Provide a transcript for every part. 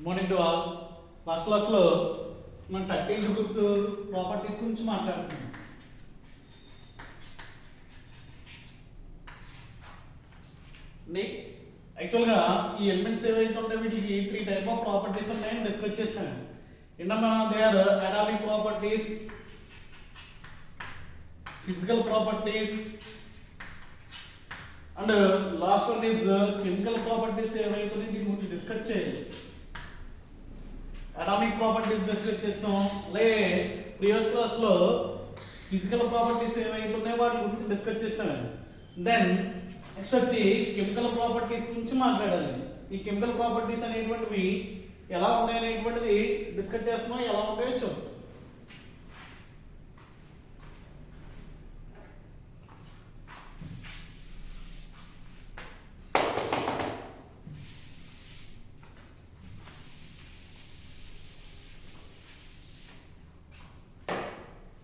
Morning to all. Last క్లాస్లో మనం 13th group properties గురించి మాట్లాడుతున్నాం. యాక్చువల్గా ఈ ఎలిమెంట్స్ ఏవైతే ఉంటాయో వీటికి 3 టైప్ ఆఫ్ ప్రాపర్టీస్ ఉన్నాయని డిస్కస్ చేశాను. ఏంటమ్మా, they are atomic properties, physical properties and last one is chemical properties. ఏవైతే దీని గురించి డిస్కస్ చేయాలి. అటామిక్ ప్రాపర్టీస్ డిస్కస్ చేస్తాం, అలాగే ప్రీవియస్ క్లాస్లో ఫిజికల్ ప్రాపర్టీస్ ఏవైతే ఉన్నాయో వాటి గురించి డిస్కస్ చేస్తాను. దెన్ నెక్స్ట్ వచ్చి కెమికల్ ప్రాపర్టీస్ గురించి మాట్లాడాలి. ఈ కెమికల్ ప్రాపర్టీస్ అనేటువంటివి ఎలా ఉన్నాయనేటువంటిది డిస్కస్ చేస్తున్నాం, ఎలా ఉంటాయో చూద్దాం.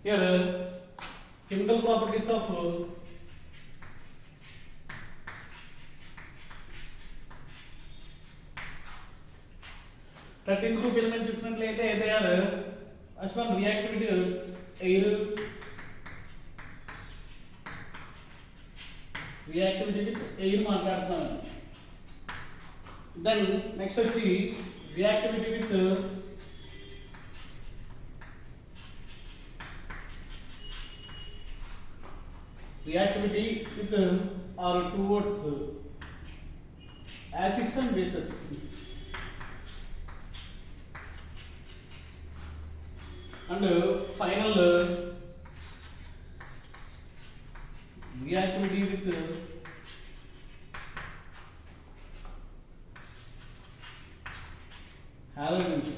Here chemical properties of 13 group element చూసినట్లయితే they are first one reactivity air, reactivity with air మాట్లాడుతున్నాం. then next వచ్చి reactivity with or towards acids and bases. And final reactivity with halogens.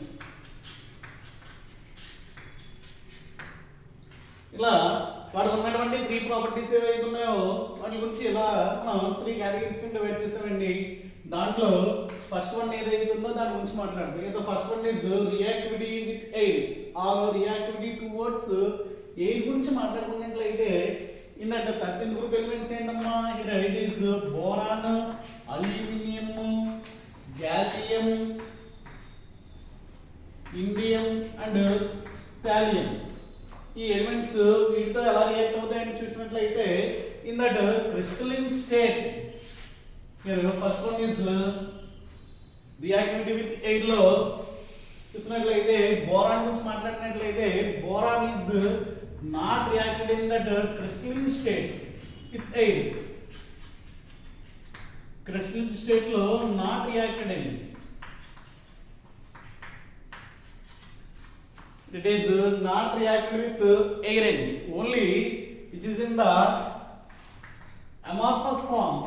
ఇలా వాటి ఉన్నటువంటి 3 ప్రాపర్టీస్ ఏవైతే ఉన్నాయో వాటి గురించి ఇలా మనం 3 కేటగిరీస్ కింద డివైడ్ చేసామండి. దాంట్లో ఫస్ట్ వన్ ఏదైతే ఉందో దాని గురించి మాట్లాడతాం. ఏదో first one is reactivity with air or reactivity towards air గురించి మాట్లాడుకున్నట్లయితే ఇన్ దట్ 13 గ్రూప్ ఎలిమెంట్స్ ఏంటమ్మా, here it is boron, aluminium, gallium, indium and thallium. ఈ ఎలిమెంట్స్ వీటితో ఎలా రియాక్ట్ అవుతాయని చూసినట్లయితే in that crystalline state here first one is reactivity with air లో చూసినట్లయితే బోరాన్ గురించి మాట్లాడినట్లయితే boron is not reacted in that crystalline state with air. Crystalline state లో నాట్ రియాక్టెడ్ అయింది. It is not reacted with air only, which is in the amorphous form.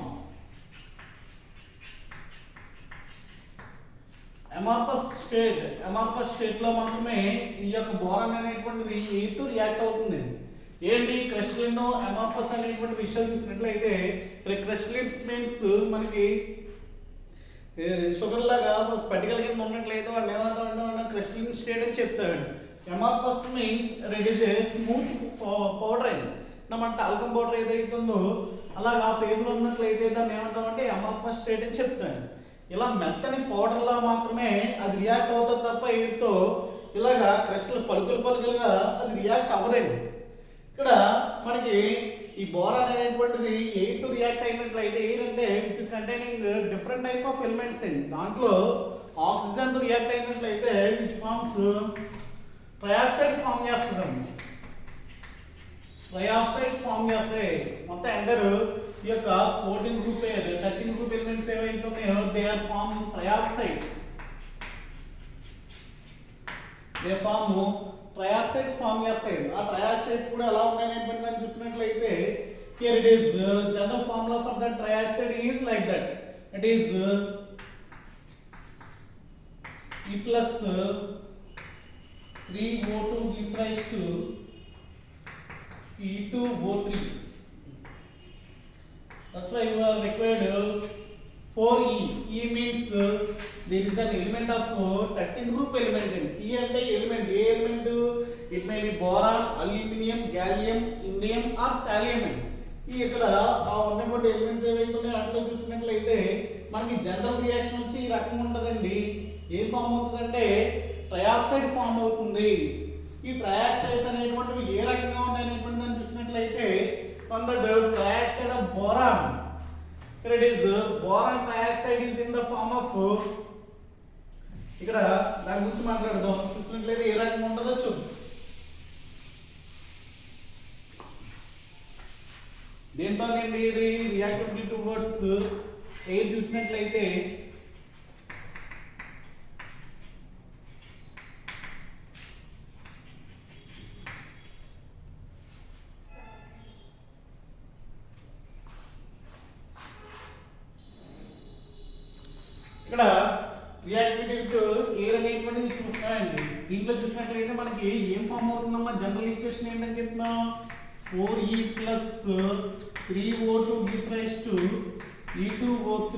Amorphous state లో మాత్రమే ఈ యొక్క బోరాన్ అనేటువంటిది air తో react అవుతుంది. ఏంటి క్రిస్టలిన్ అమార్ఫస్ అనేటువంటి విషయాలు చూసినట్లయితే క్రిస్టలిన్స్ మీన్స్ మనకి షుగర్ లాగా స్పటికల కింద ఉన్నట్లయితే వాడు ఏమంటాం క్రిస్టలిన్ స్టేట్ అని చెప్తాడు. Amorphous means it is a smooth powder అండి. మన టాల్కమ్ పౌడర్ ఏదైతే ఉందో అలాగా ఆ ఫేజ్ లో ఉన్నట్లయితే దాన్ని ఏమంటామంటే అమార్ఫస్ స్టేట్ అని చెప్తాను. ఇలా మెత్తని పౌడర్ లా మాత్రమే అది రియాక్ట్ అవుతుంది తప్ప ఎయిర్తో ఇలాగా క్రిస్టల్ పలుకులుగా అది రియాక్ట్ అవ్వదండి. ఇక్కడ మనకి ఈ బోరాన్ అనేటువంటిది ఎయిర్తో రియాక్ట్ అయినట్లయితే ఎయిర్ అంటే which is containing different type of elements అండి. దాంట్లో ఆక్సిజన్ తో రియాక్ట్ అయినట్లయితే విచ్ ఫార్మ్స్ ట్రయాక్సైడ్ ఫామ్ చేస్తుందండి. ట్రయాక్సైడ్స్ ఫామ్ చేస్తాయి. మొత్తం ఎంటర్ ఈ యొక్క 13 గ్రూప్ ఎలిమెంట్స్ ఏవైతే ఉన్నాయో they are form trioxides. They form trioxides form చేస్తాయి. ఆ ట్రయాక్సైడ్స్ కూడా ఎలా ఉన్నాయని దాన్ని చూసినట్లయితే here it is general formula for that trioxide is like that. It is E plus 3O2 gives rise to E2O3. That's why you are required 4E. E means there is an element of 13 group element. E అంటే element. A element it may be boron, aluminum, gallium, indium or thallium. ఈ ఇక్కడ ఆ ఉన్నటువంటి elements ఏవైతే ఉన్నాయో అట్లా చూసినట్లయితే మనకి జనరల్ రియాక్షన్ వచ్చి ఈ రకంగా ఉంటుందండి. ఏం ఫామ్ అవుతుందంటే ట్రయాక్సైడ్ ఫామ్ అవుతుంది. ఈ ట్రయాక్సైడ్స్ అనేటువంటివి ఏ రకంగా ఉంటాయి అనేటువంటి దాన్ని చూసినట్లయితే from the trioxide of boron, here it is boron trioxide is in the form of, ఇక్కడ దాని గురించి మాట్లాడదాం. చూసినట్లయితే ఏ రకంగా ఉంటుందో చూద్దాం. దీంతో నేను ఇది రియాక్టివిటీ టువర్డ్స్ ఎయిర్ చూసినట్లయితే ఇక్కడ రియాక్టివిటీ టు ఎయిర్ అనేటువంటిది చూస్తామండి. దీంట్లో చూసినట్లయితే మనకి ఏం ఫామ్ అవుతుందమ్మా? జనరల్ ఈక్వేషన్ ఏంటని చెప్తున్నాం? 4e plus 3o2 gives rise to e2o3.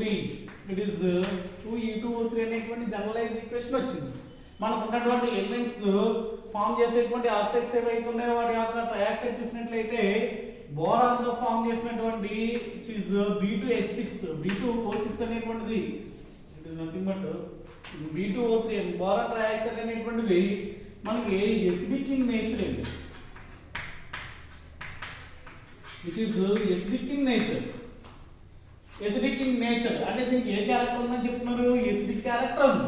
It is 2e2o3 అనేటువంటి జనరలైజ్ ఈక్వేషన్ వచ్చింది. మనకు ఉన్నటువంటి ఎలిమెంట్స్ ఫామ్ చేసేటువంటి ఆక్సైడ్స్ ఏవైతే ఉన్నాయో వాటి యొక్క ట్రయాక్సైడ్ చూసినట్లయితే బోరాన్ తో ఫామ్ చేసినటువంటి which is B2H6, B2O6 అనేటువంటిది it is nothing but B2O3 and boron trioxide అనేటువంటిది మనకి ఎసిడిక్ ఇన్ నేచర్ అండి. which is acidic in nature. Acidic in nature అంటే దీనికి ఏ క్యారెక్టర్ ఉందని చెప్తున్నారు? ఎసిడిక్ క్యారెక్టర్ ఉంది.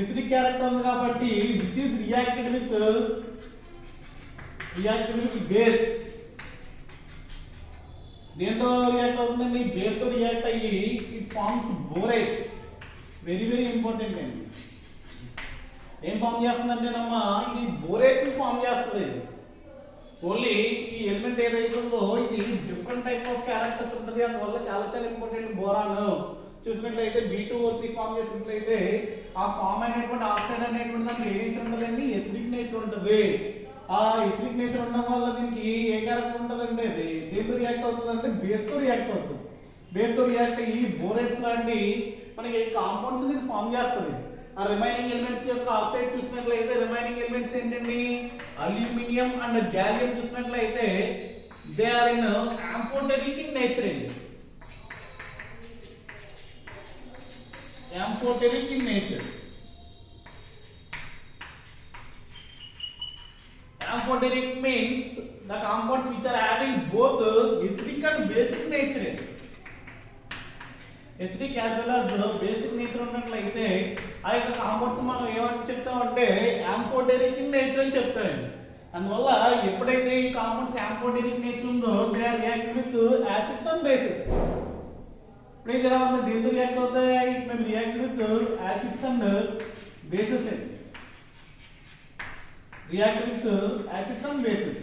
ఎసిడిక్ క్యారెక్టర్ ఉంది కాబట్టి which is reacted with base. దేంతో రియాక్ట్ అవుతుందండి? బేస్ తో రియాక్ట్ అయ్యి it forms borates. Very very important అండి. ఏం ఫామ్ చేస్తుందంటేనమ్మా ఇది బోరేట్స్ ఫామ్ చేస్తుంది. ఓన్లీ ఈ ఎలిమెంట్ ఏదైతే ఉందో ఇది డిఫరెంట్ టైప్ ఆఫ్ క్యారెక్టర్స్ ఉంటుంది. అందువల్ల చాలా చాలా ఇంపార్టెంట్ బోరాన్. చూసినట్లయితే B2O3 ఫామ్ చేసినట్లయితే ఆ ఫామ్ అయినటువంటి ఆక్సైడ్ అనేటువంటి దానికి ఏ నేచర్ ఉంటుందండి? ఎసిడిక్ నేచర్ ఉంటుంది. ఆ ఎసిడిక్ నేచర్ ఉండడం వల్ల దీనికి ఏ క్యారెక్టర్ ఉంటుందంటే అది దేంతో రియాక్ట్ అవుతుంది అంటే బేస్ తో రియాక్ట్ అవుతుంది. బేస్ తో రియాక్ట్ అయ్యి బోరేట్స్ లాంటి మనకి కాంపౌండ్స్ ని ఫామ్ చేస్తుంది. ఆ రిమైనింగ్ ఎలిమెంట్స్ యొక్క ఆక్సైడ్ చూసినట్లయితే రిమైనింగ్ ఎలిమెంట్స్ ఏంటండి? అల్యూమినియం అండ్ గ్యాలియం చూసినట్లయితే they are in amphoteric in nature అండి. Amphoteric in nature. Amphoteric means the compounds which are having both acidic and basic nature. Acidic as well as basic nature ఉన్నట్లయితే ఆ యొక్క compounds మనం ఏమని చెప్తామంటే amphoteric in nature అని చెప్తామండి. అందువల్ల ఎప్పుడైతే ఈ కాంపౌండ్స్ amphoteric నేచర్ ఉందో they are react with acids and bases. ఇప్పుడు ఇది ఎలా ఉంది? దేంతో రియాక్ట్ అవుతాయి? మేము react with acids and bases అండి. react with acids and bases.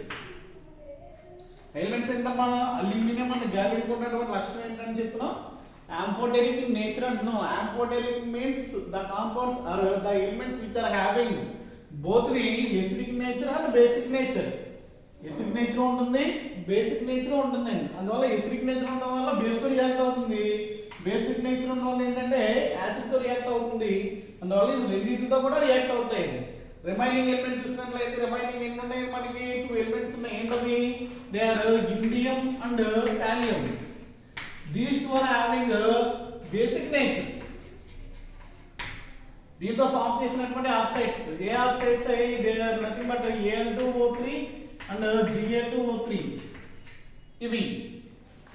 Elements ఏంటమ్మా? అల్యూమినియం అండ్ గ్యాలియం ఉన్నటువంటి లక్షణం ఏంటని చెప్తున్నాం? ఆంఫోటెరిక్ ఇన్ నేచర్ అంటున్నాం. Amphoteric means the compounds are the elements which are having both the acidic nature and basic nature. Acidic nature ఉంటుంది, basic nature ఉంటుందండి. అందువల్ల acidic nature ఉండడం వల్ల బేస్ తో రియాక్ట్ అవుతుంది. బేసిక్ నేచర్ ఉండడం వల్ల ఏంటంటే యాసిడ్ తో రియాక్ట్ అవుతుంది. అందువల్ల ఇది రెండింటితో కూడా రియాక్ట్ అవుతాయండి. రిమైనింగ్ ఎలిమెంట్ చూసినట్లయితే రిమైనింగ్ ఎన్ని ఉన్నాయి? మనకి 2 ఎలిమెంట్స్ ఉన్నాయి. ఏంటవి? They are indium and thallium. These two are having basic nature. దీంతో ఫామ్ చేసినటువంటి ఆక్సైడ్స్ ఏ ఆక్సైడ్స్ అయ్యి? They are nothing but Al2O3 and Ga2O3. ఇవి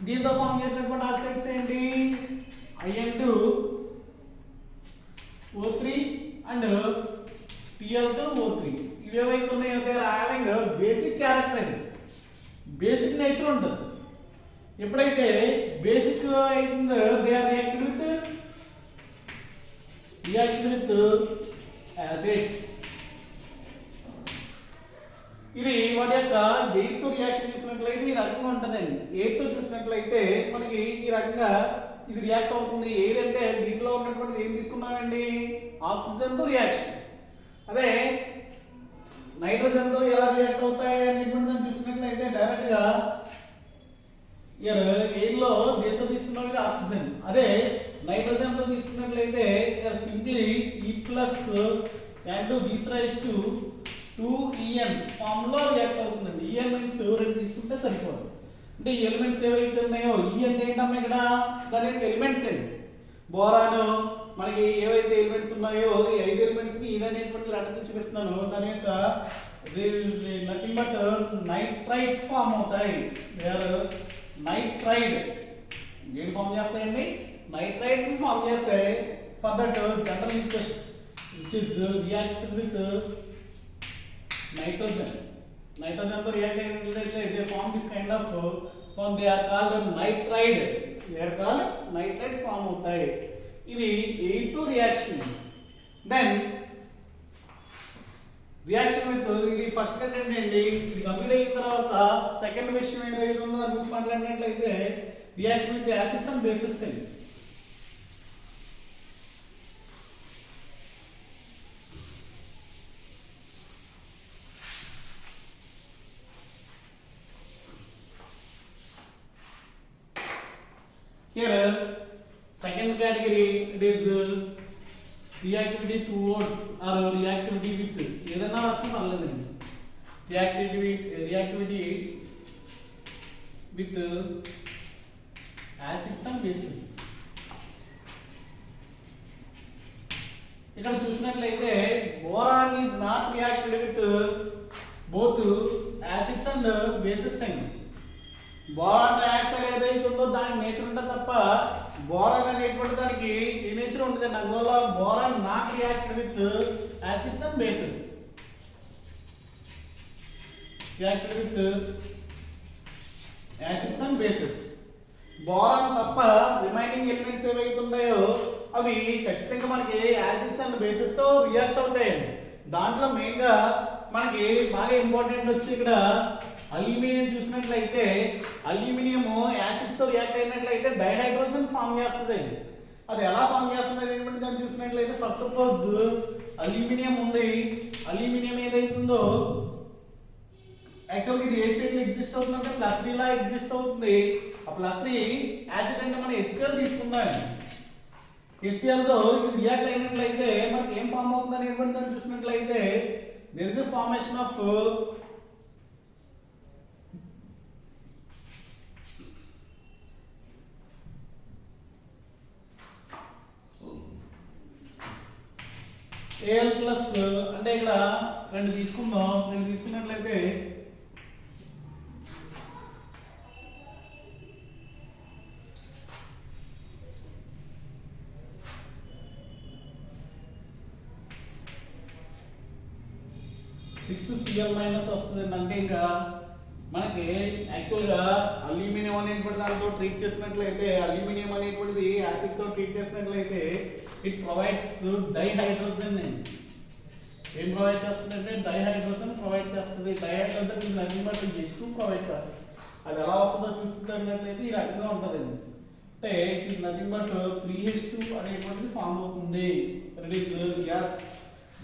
దీంతో ఫామ్ చేసినటువంటి ఆక్సైడ్స్ ఏంటి? In2O3 and Pl2O3. ఇవి ఏవైతే ఉన్నాయో they are having basic character, basic nature ఉంటుంది. ఎప్పుడైతే బేసిక్ అవుతుందో they are reacted with acids. ఇది వాటి యొక్క ఎయిర్ తో రియాక్షన్ చూసినట్లయితే ఈ రకంగా ఉంటుందండి. ఎయిర్ తో చూసినట్లయితే మనకి ఈ రకంగా ఇది రియాక్ట్ అవుతుంది. ఎయిర్ అంటే దీంట్లో ఉన్నటువంటి ఏం తీసుకున్నామండి? ఆక్సిజన్ తో రియాక్షన్. అదే నైట్రోజన్ తో ఎలా రియాక్ట్ అవుతాయి అనేటువంటి చూసినట్లయితే డైరెక్ట్ గా ఎయిర్ లో దేంతో తీసుకున్నాం? ఇది ఆక్సిజన్. అదే నైట్రోజన్ తో తీసుకున్నట్లయితే simply E+ N2 gives rise to 2En form లో రియాక్ట్ అవుతుందండి. En మీన్స్ రెండు తీసుకుంటే సరిపోదు. అంటే ఈ ఎలిమెంట్స్ ఏవైతే ఉన్నాయో ఈ అంటే ఏంటమ్మా? ఇక్కడ దాని యొక్క ఎలిమెంట్స్ అండి. బోరాన్ మనకి ఏవైతే ఎలిమెంట్స్ ఉన్నాయో ఈ 5 ఎలిమెంట్స్ ని ఇదనేటువంటి లెటర్తో చూపిస్తున్నాను. దాని యొక్క నథింగ్ బట్ నైట్రైడ్స్ ఫామ్ అవుతాయి. దే ఆర్ నైట్రైడ్ ఏం ఫామ్ చేస్తాయండి? నైట్రైడ్స్ ఫామ్ చేస్తాయి. For that general equation which is reacted with nitrogen. Nitrogen తో రియాక్ట్ అయినట్లయితే they form this kind of form. They are called nitride. They are called nitrides form అవుతాయి. ఇది 8th reaction. Then reaction with ఇది first content అండి. ఇది complete అయిన తర్వాత second విషయం ఏదైతే ఉందో దాని గురించి మాట్లాడినట్లయితే reaction with acids and bases అండి. Here second category it is reactivity towards or reactivity with ఏదైనా రాస్తే పర్లేదండి. reactivity with acids and bases. ఇక్కడ చూసినట్లయితే boron is not reacted with both acids and bases అండి. బోరాన్ డయాక్సైడ్ ఏదైతే ఉందో దానికి నేచర్ ఉంటుంది తప్ప బోరాన్ అనేటువంటి దానికి ఏ నేచర్ ఉంటుంది. అందువల్ల boron not reacted with acids and bases. Reacted with acids and bases. Boron తప్ప రిమైనింగ్ ఎలిమెంట్స్ ఏవైతే ఉన్నాయో అవి ఖచ్చితంగా మనకి యాసిడ్స్ అండ్ బేసెస్ తో రియాక్ట్ అవుతాయండి. దాంట్లో మెయిన్ గా మనకి బాగా ఇంపార్టెంట్ వచ్చి ఇక్కడ అల్యూమినియం చూసినట్లయితే అల్యూమినియం యాసిడ్స్ తో రియాక్ట్ అయినట్లయితే డైహైడ్రోజన్ ఫామ్ చేస్తుంది. అది ఎలా ఫామ్ చేస్తుంది అనేటువంటి దాన్ని చూసినట్లయితే ఫర్ సపోజ్ అల్యూమినియం ఉంది. అల్యూమినియం ఏదైతే ఉందో యాక్చువల్గా ఇది ఏ స్టేట్ లో ఎగ్జిస్ట్ అవుతుందంటే +3 లా ఎగ్జిస్ట్ అవుతుంది. ఆ +3 యాసిడ్ అంటే మనం HCl తీసుకుందాం. HCl తో ఇది రియాక్ట్ అయినట్లయితే మనకి ఏం ఫామ్ అవుతుంది అనేటువంటి దాన్ని చూసినట్లయితే there is a formation of Al plus అంటే ఇక్కడ రెండు తీసుకుందాం. రెండు తీసుకున్నట్లయితే Cl- వస్తుంది. అంటే ఇంకా మనకి యాక్చువల్గా అల్యూమినియం అనేటువంటి దాంతో ట్రీట్ చేసినట్లయితే అల్యూమినియం అనేటువంటిది యాసిడ్ తో ట్రీట్ చేసినట్లయితే ఇట్ ప్రొవైడ్స్ డైహైడ్రోజన్. ఏం ప్రొవైడ్ చేస్తుంది అంటే డైహైడ్రోజన్ ప్రొవైడ్ చేస్తుంది. Dihydrogen is nothing but H2 provide చేస్తుంది. అది ఎలా వస్తుందో చూస్తున్నట్లయితే ఈ రకంగా ఉంటుందండి. అంటే it is nothing but 3H2 అనేటువంటిది ఫామ్ అవుతుంది. It is gas.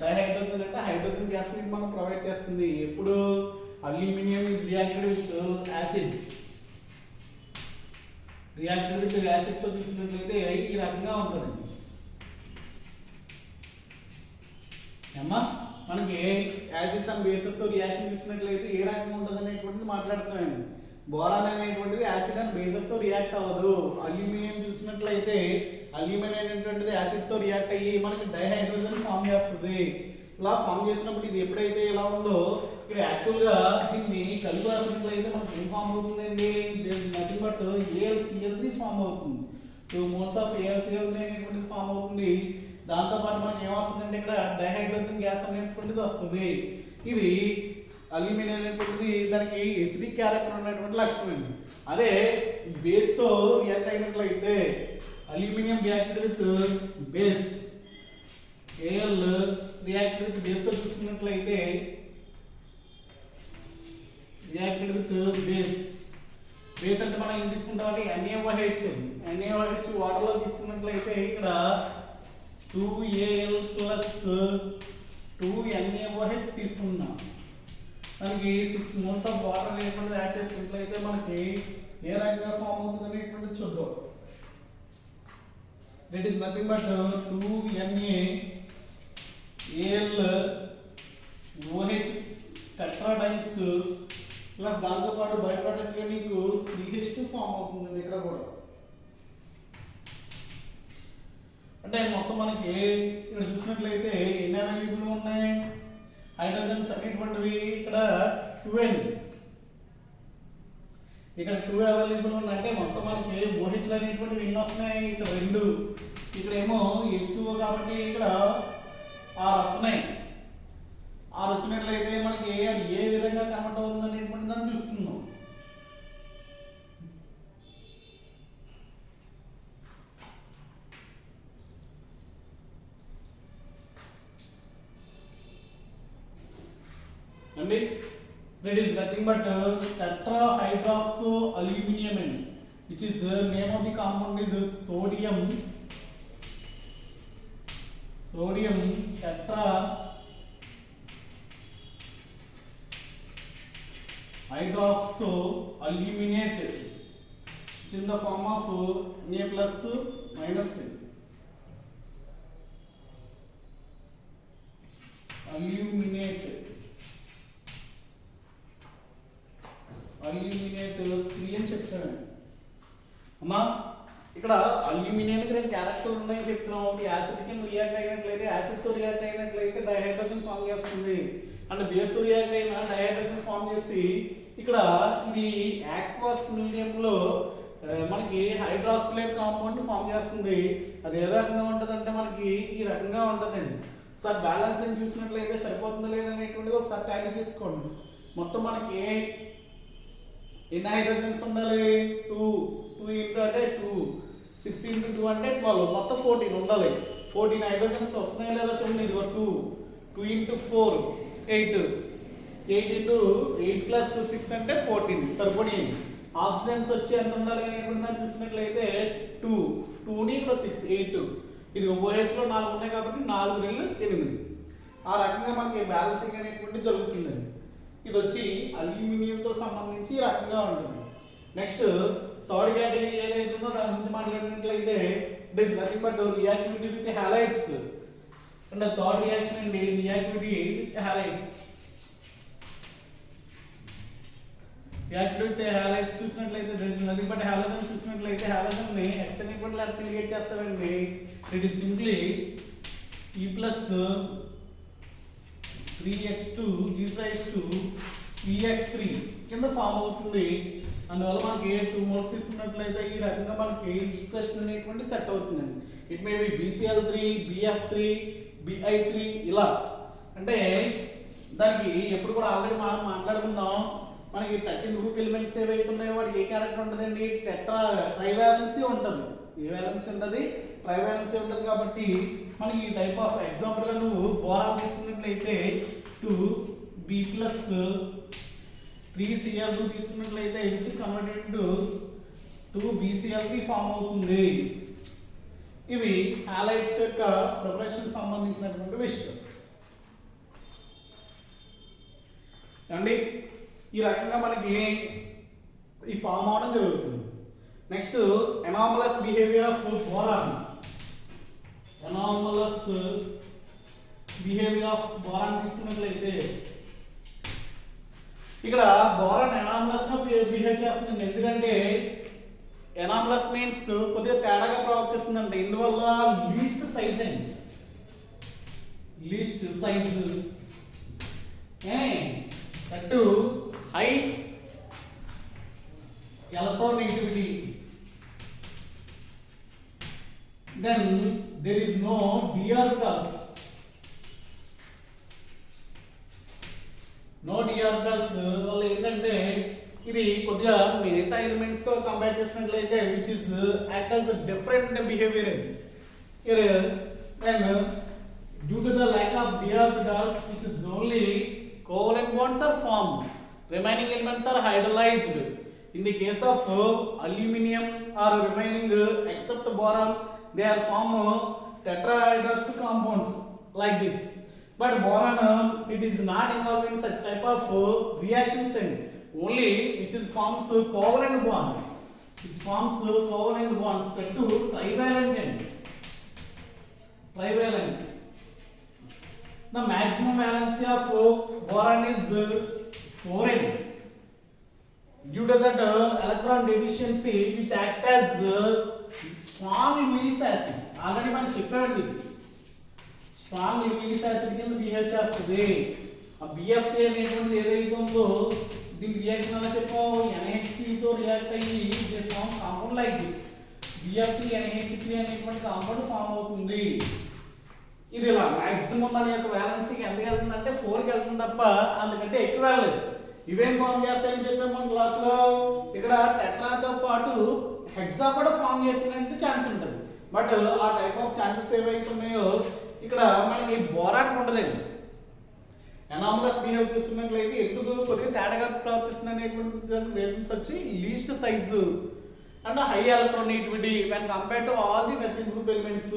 డైహైడ్రోజన్ అంటే హైడ్రోజన్ గ్యాస్ ని మనం ప్రొవైడ్ చేస్తుంది. ఎప్పుడు aluminium is reacted with acid. Reacted with acid తో చూసినట్లయితే ఈ రకంగా ఉంటుంది. అమ్మా మనకి యాసిడ్స్ అండ్ బేసెస్ తో రియాక్షన్ చూసినట్లయితే ఏ రకంగా ఉంటుంది అనేటువంటిది మాట్లాడుతున్నాను. బోరాన్ అనేటువంటిది యాసిడ్ అండ్ బేసెస్ తో రియాక్ట్ అవ్వదు. అల్యూమినియం చూసినట్లయితే అల్యూమినియం అనేటువంటిది యాసిడ్ తో రియాక్ట్ అయ్యి మనకి డైహైడ్రోజన్ ఫామ్ చేస్తుంది. ఇలా ఫామ్ చేసినప్పుడు ఇది ఎప్పుడైతే ఇలా ఉందో ఇక్కడ యాక్చువల్ గా దీన్ని కలిపి రాసినట్లయితే మనకి ఏం ఫామ్ అవుతుందండి? నథింగ్ బట్ AlCl ఫామ్ అవుతుంది. 2 moles ఆఫ్ AlCl అనేటువంటిది ఫామ్ అవుతుంది. దాంతో పాటు మనకి ఏమొస్తుందంటే ఇక్కడ డైహైడ్రోజన్ గ్యాస్ అనేటువంటిది వస్తుంది. ఇది అల్యూమినియం అనేటువంటిది దానికి ఎసిడిక్ క్యారెక్టర్ ఉన్నటువంటి లక్షణం అండి. అదే బేస్ తో రియాక్ట్ అయినట్లయితే aluminium reacted with base, Al reacted with base తో చూసుకున్నట్లయితే రియాక్టెడ్ విత్ బేస్. బేస్ అంటే మనం ఏం తీసుకుంటాం అంటే NaOH. NaOH వాటర్ లో తీసుకున్నట్లయితే ఇక్కడ 2Al ప్లస్ 2NaOH తీసుకున్నాం. మనకి 6 moles ఆఫ్ వాటర్ అనేటువంటిది యాడ్ చేసుకున్నట్లయితే మనకి ఏ రకంగా ఫామ్ అవుతుంది అనేటువంటిది చూద్దాం. That is nothing but 2NaAlOH టెట్రాడైన్స్ ప్లస్ దాంతో పాటు బై ప్రోడక్ట్ గా నీకు 3H2 ఫామ్ అవుతుంది ఇక్కడ కూడా. అంటే మొత్తం మనకి ఇక్కడ చూసినట్లయితే ఎన్ని అవైలబుల్ ఉన్నాయి హైడ్రోజన్స్ అనేటువంటివి ఇక్కడ 12 ఇక్కడ 2 అవైలబుల్ ఉన్నాయి అంటే మొత్తం మనకి OH అనేటువంటివి ఎన్ని వస్తున్నాయి ఇక్కడ 2 ఇక్కడ ఏమో H2O కాబట్టి ఇక్కడ 6 వస్తున్నాయి 6 వచ్చినట్లయితే మనకి అది ఏ విధంగా కన్వర్ట్ అవుతుంది అనేటువంటి దాన్ని చూస్తున్నాం and that is nothing but tetrahydroxoaluminum which is name of the compound is sodium tetrahydroxoaluminate which in the form of Na plus minus aluminate 3 అని చెప్తాను అమ్మా ఇక్కడ అల్యూమినియం రెండు క్యారెక్టర్లు ఉన్నాయని చెప్తున్నాం ఒకటి యాసిడ్ కింద రియాక్ట్ అయినట్లయితే యాసిడ్ తో రియాక్ట్ అయినట్లయితే డైహైడ్రోజన్ ఫామ్ చేస్తుంది అండ్ బేస్ తో రియాక్ట్ అయిన డైహైడ్రోజన్ ఫామ్ చేసి ఇక్కడ ఇది ఆక్వస్ మీడియం లో మనకి హైడ్రాక్సిలేట్ కాంపౌండ్ ఫామ్ చేస్తుంది అది ఏ రకంగా ఉంటదంటే మనకి ఈ రకంగా ఉంటదండి ఒకసారి బ్యాలెన్సింగ్ చూసినట్లయితే సరిపోతుందా లేదనేటువంటిది ఒకసారి టాలీ చేసుకోండి మొత్తం మనకి ఎన్ని హైడ్రోజన్స్ ఉండాలి 2 ఇంటూ అంటే 2 6 ఇంటూ 2 అంటే 12 మొత్తం 14 ఉండాలి 14 హైడ్రోజన్స్ వస్తున్నాయి లేదా చూడండి ఇదిగో 2 ఇంటూ 4 8 ఇంటూ 8 ప్లస్ 6 అంటే 14 సరిపోయి ఆక్సిజన్స్ వచ్చి ఎంత ఉండాలి అనేటువంటి చూసినట్లయితే 2 ఇక్కడ 6 8 ఇది OH లో 4 ఉన్నాయి కాబట్టి 4 రెళ్ళు 8 ఆ రకంగా మనకి బ్యాలెన్సింగ్ అనేటువంటి జరుగుతుందండి ఇది వచ్చి అల్యూమినియంతో సంబంధించి ఈ రకంగా ఉంటుంది నెక్స్ట్ థర్డ్ కేటగిరీ ఏదైతే ఉందో దాని గురించి మాట్లాడినట్లయితే it is nothing but reactivity with halides and third reaction అండి reactivity with halides reactivity with halides చూసినట్లయితే it is nothing but halogen చూసినట్లయితే హాలోజన్ ని x అనేటువంటి లెటర్ ఇండికేట్ చేస్తామండి it is simply E plus 3x2 gives rise to EX3 కింద form అవుతుంది అందువల్ల మనకి 2 మోల్స్ తీసుకున్నట్లయితే ఈ రకంగా మనకి ఈక్వేషన్ అనేటువంటి సెట్ అవుతుందండి it may be BCl3 BF3 BI3 ఇలా అంటే దానికి ఎప్పుడు కూడా ఆల్రెడీ మనం మాట్లాడుకుందాం మనకి 13 గ్రూప్ ఎలిమెంట్స్ ఏవైతే ఉన్నాయో వాటికి ఏ క్యారెక్టర్ ఉంటుందండి ట్రైవాలెన్సీ ఉంటుంది ఏ వ్యాలెన్సీ ఉంటుంది ట్రైవాలెన్సీ ఉంటుంది కాబట్టి మనకి ఈ టైప్ ఆఫ్ ఎగ్జాంపుల్ గా నువ్వు బోరాన్ తీసుకున్నట్లయితే 2B ప్లస్ 3Cl2 తీసుకున్నట్లయితే which converted to 2BCl3 form అవుతుంది ఇవి హాలైడ్స్ యొక్క ప్రిపరేషన్ సంబంధించినటువంటి విషయం అండి ఈ రకంగా మనకి ఈ ఫామ్ అవడం జరుగుతుంది next anomalous behaviour of boron anomalous behavior of boron తీసుకున్నట్లయితే ఇక్కడ boron anomalous గా బిహేవ్ చేస్తుంది ఎందుకంటే anomalous మీన్స్ కొద్దిగా తేడాగా ప్రవర్తిస్తుందండి ఇందువల్ల లీస్ట్ సైజ్ అండి లీస్ట్ సైజ్ అటు high electronegativity then there is no d orbitals వల్ల ఏంటంటే ఇది కొద్దిగా మిగతా ఎలిమెంట్స్ తో కంపేర్ చేసినట్లయితే which is act as a different behavior here then due to the lack of d orbitals which is only covalent bonds are formed remaining elements are hydrolyzed in the case of aluminum or remaining except boron they are form tetrahydroxy compounds like this but boron it is not involved in such type of reactions and only which is forms covalent bond which forms covalent bonds to trivalent the maximum valency of boron is 4n due to that electron deficiency which act as strong Lewis acid already మనం చెప్పామండి strong Lewis acid కింద behave చేస్తుంది. ఆ BF3 అనేటువంటిది ఏదైతే ఉందో దీని reaction ఎలా చెప్పాము, NH3 తో రియాక్ట్ అయ్యి they form compound like this. BF3 NH3 అనేటువంటి కాంపౌండ్ ఫామ్ అవుతుంది. ఇది ఇలా మాక్సిమం దాని యొక్క వ్యాలెన్సీకి ఎంతకి వెళ్తుందంటే 4కి వెళ్తుంది తప్ప అందుకంటే ఎక్కువ వెళ్ళలేదు. ఇవేం ఫామ్ చేస్తాయని చెప్పాము మన క్లాస్లో. ఇక్కడ టెట్రాతో పాటు హెక్సా కూడా ఫామ్ చేసినట్టు ఛాన్స్ ఉంటుంది. బట్ ఆ టైప్ ఆఫ్ ఛాన్సెస్ ఏవైతే ఉన్నాయో ఇక్కడ మనకి బోరాన్ ఉండదండి. ఎనామలస్ బిహేవ్ చేస్తున్నట్లయితే ఎందుకు కొద్దిగా తేడాగా ప్రవర్తిస్తుంది అనేటువంటి రీజన్స్ వచ్చి least size and high electronegativity when compared to all the methyl group elements.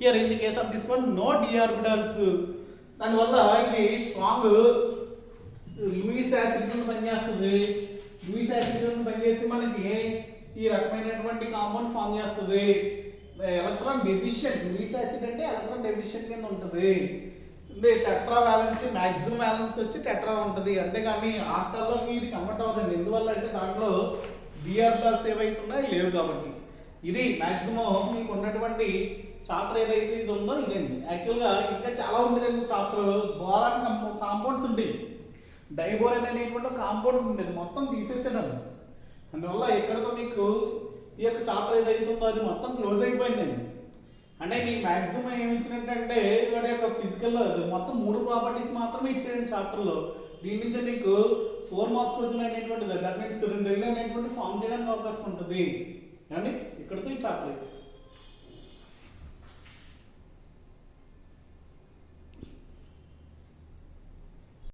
Here in the case of this one no d orbitals. దానివల్ల ఇది స్ట్రాంగ్ లూయిస్ యాసిడ్ కింద పనిచేస్తుంది. లూయిస్ యాసిడ్ కింద పనిచేసి మనకి ఈ రకమైనటువంటి కాంపౌండ్ ఫామ్ చేస్తుంది. ఎలక్ట్రాన్ డెఫిషియెంట్ లూయిస్ యాసిడ్ అంటే ఎలక్ట్రాన్ డెఫిషియెంట్ కింద ఉంటుంది. టెట్రా వ్యాలెన్సీ మాక్సిమం వ్యాలెన్స్ వచ్చి టెట్రా ఉంటుంది. అంతేగాని ఆక్టాల్లో ఇది కన్వర్ట్ అవుతుంది. ఎందువల్ల అంటే దాంట్లో d ఆర్బిటాల్స్ ఏవైతే ఉన్నాయో లేవు కాబట్టి. ఇది మాక్సిమం మీకు ఉన్నటువంటి చాప్టర్ ఏదైతే ఇది ఉందో ఇదండి. యాక్చువల్గా ఇంకా చాలా ఉండేది చాప్టర్. బోరాన్ కాంపౌండ్స్ ఉంటాయి. డైబోరేన్ అనేటువంటి కాంపౌండ్ ఉండేది మొత్తం తీసేసాను. అందువల్ల ఎక్కడితో మీకు ఈ యొక్క చాప్టర్ ఏదైతే ఉందో అది మొత్తం క్లోజ్ అయిపోయిందండి. అంటే మీకు మాక్సిమం ఏమి ఇచ్చినట్టంటే వాటి యొక్క ఫిజికల్ మొత్తం 3 ప్రాపర్టీస్ మాత్రమే ఇచ్చాడండి చాప్టర్లో. దీని నుంచి మీకు 4 మార్క్స్ క్వశ్చన్ అనేటువంటిది దట్ మీన్స్ 2 అనేటువంటి ఫామ్ చేయడానికి అవకాశం ఉంటుంది. అండి ఇక్కడితో ఈ చాప్టర్